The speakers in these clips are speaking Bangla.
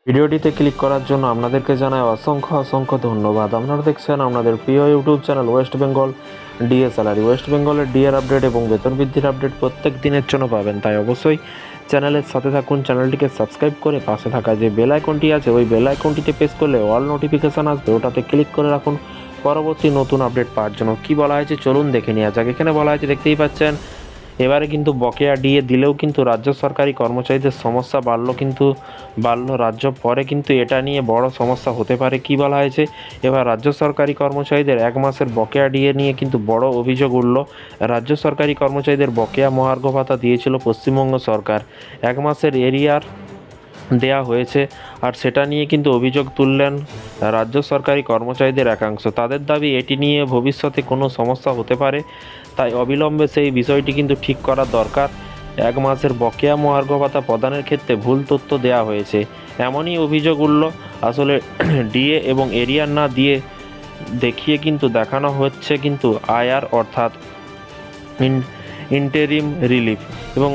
ভিডিওটিতে ক্লিক করার জন্য আপনাদেরকে জানাই অসংখ্য অসংখ্য ধন্যবাদ। আপনারা দেখছেন আপনাদের প্রিয় YouTube channel West Bengal DA salary. West বেঙ্গলের ডিএর আপডেট এবং বেতন বৃদ্ধির আপডেট প্রত্যেক দিনের জন্য পাবেন, তাই অবশ্যই চ্যানেলের সাথে থাকুন। চ্যানেলটিকে সাবস্ক্রাইব করে পাশে থাকা যে বেল আইকনটি আছে ওই বেল আইকনটিতে প্রেস করলে অল নোটিফিকেশান আসবে, ওটাতে ক্লিক করে রাখুন পরবর্তী নতুন আপডেট পাওয়ার জন্য। কি বলা হয়েছে চলুন দেখে নেওয়া যাক। এখানে বলা হয়েছে, দেখতেই পাচ্ছেন, এবারে কিন্তু বকেয়া ডিএ দিলেও কিন্তু রাজ্য সরকারি কর্মচারীদের সমস্যা বাড়লো রাজ্য, পরে কিন্তু এটা নিয়ে বড় সমস্যা হতে পারে। কি বলা হয়েছে, এবার রাজ্য সরকারি কর্মচারীদের এক মাসের বকেয়া ডিএ নিয়ে কিন্তু বড় অভিযোগ উঠল। রাজ্য সরকারি কর্মচারীদের বকেয়া মহার্ঘ ভাতা দিয়েছিল পশ্চিমবঙ্গ সরকার, এক মাসের এরিয়ার দেয়া হয়েছে, আর সেটা নিয়ে কিন্তু অভিযোগ তুললেন রাজ্য সরকারি কর্মচারীদের একাংশ। তাদের দাবি এটি নিয়ে ভবিষ্যতে কোনো সমস্যা হতে পারে, তাই অবিলম্বে সেই বিষয়টি কিন্তু ঠিক করা দরকার। এক মাসের বকেয়া মহার্ঘ ভাতা প্রদানের ক্ষেত্রে ভুল তথ্য দেওয়া হয়েছে, এমনই অভিযোগ উঠল। আসলে ডিএ এবং এরিয়ার না দিয়ে দেখিয়ে কিন্তু দেখানো হচ্ছে কিন্তু আইআর অর্থাৎ ইন্টেরিম রিলিফ, এবং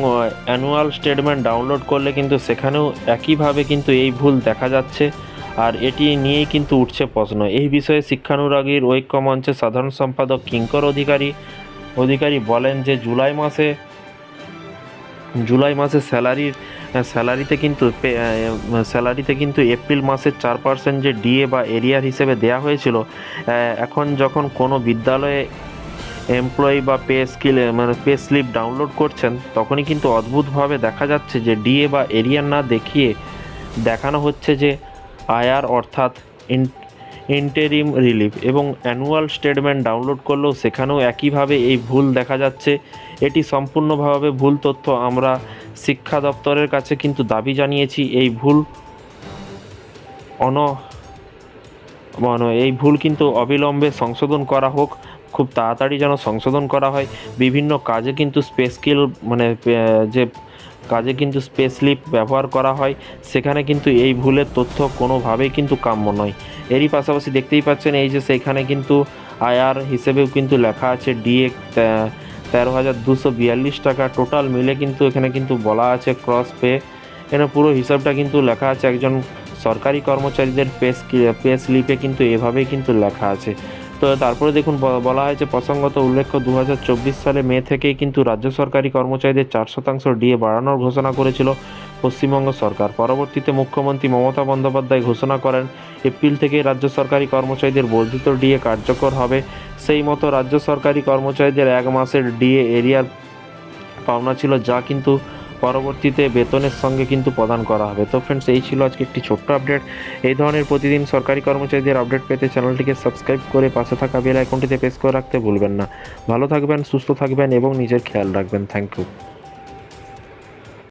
অ্যানুয়াল স্টেটমেন্ট ডাউনলোড করলে কিন্তু সেখানেও একইভাবে কিন্তু এই ভুল দেখা যাচ্ছে, আর এটি নিয়েই কিন্তু উঠছে প্রশ্ন। এই বিষয়ে শিক্ষানুরাগীর ঐক্য মঞ্চের সাধারণ সম্পাদক কিঙ্কর অধিকারী বলেন যে জুলাই মাসে স্যালারিতে কিন্তু এপ্রিল মাসের 4% যে ডিএ বা এরিয়ার হিসেবে দেয়া হয়েছিল, এখন যখন কোনো বিদ্যালয়ে এমপ্লয়ি বা পে স্লিপ ডাউনলোড করছেন, তখনই কিন্তু অদ্ভুতভাবে দেখা যাচ্ছে যে ডিএ বা এরিয়ার না দেখিয়ে দেখানো হচ্ছে যে আইআর অর্থাৎ ইন্টেরিম রিলিফ, এবং অ্যানুয়াল স্টেটমেন্ট ডাউনলোড করলেও সেখানেও একইভাবে এই ভুল দেখা যাচ্ছে। এটি সম্পূর্ণভাবে ভুল তথ্য। আমরা শিক্ষা দপ্তরের কাছে কিন্তু দাবি জানিয়েছি এই ভুল কিন্তু অবিলম্বে সংশোধন করা হোক, খুব তাড়াতাড়ি যেন সংশোধন করা হয়। বিভিন্ন কাজে কিন্তু স্পেস স্লিপ ব্যবহার করা হয়, সেখানে কিন্তু এই ভুলের তথ্য কোনোভাবেই কিন্তু কাম্য নয়। এরই পাশাপাশি দেখতেই পাচ্ছেন এই যে সেখানে কিন্তু আইআর হিসেবেও কিন্তু লেখা আছে ডিএ 13,242 টাকা, টোটাল মিলে কিন্তু এখানে কিন্তু বলা আছে ক্রস পে। এখানে পুরো হিসাবটা কিন্তু লেখা আছে একজন সরকারি কর্মচারীদের পে স্লিপে কিন্তু এভাবেই কিন্তু লেখা আছে। তো তারপরে দেখুন বলা হয়েছে, প্রসঙ্গত উল্লেখ্য 2024 সালে মে থেকেই কিন্তু রাজ্য সরকারি কর্মচারীদের 4% ডিএ বাড়ানোর ঘোষণা করেছিল পশ্চিমবঙ্গ সরকার। পরবর্তীতে মুখ্যমন্ত্রী মমতা বন্দ্যোপাধ্যায় ঘোষণা করেন এপ্রিল থেকে রাজ্য সরকারি কর্মচারীদের বর্ধিত ডিএ কার্যকর হবে। সেই মতো রাজ্য সরকারি কর্মচারীদের এক মাসের ডিএ এরিয়ার পাওনা ছিল, যা কিন্তু পরবর্তীতে বেতনের সঙ্গে কিন্তু প্রদান করা হবে। তো ফ্রেন্ডস, এই ছিল আজকে একটি ছোট্ট আপডেট। এই ধরনের প্রতিদিন সরকারি কর্মচারীদের আপডেট পেতে চ্যানেলটিকে সাবস্ক্রাইব করে পাশে থাকা বেল আইকনটিতে প্রেস করে রাখতে ভুলবেন না। ভালো থাকবেন, সুস্থ থাকবেন এবং নিজের খেয়াল রাখবেন। Thank you.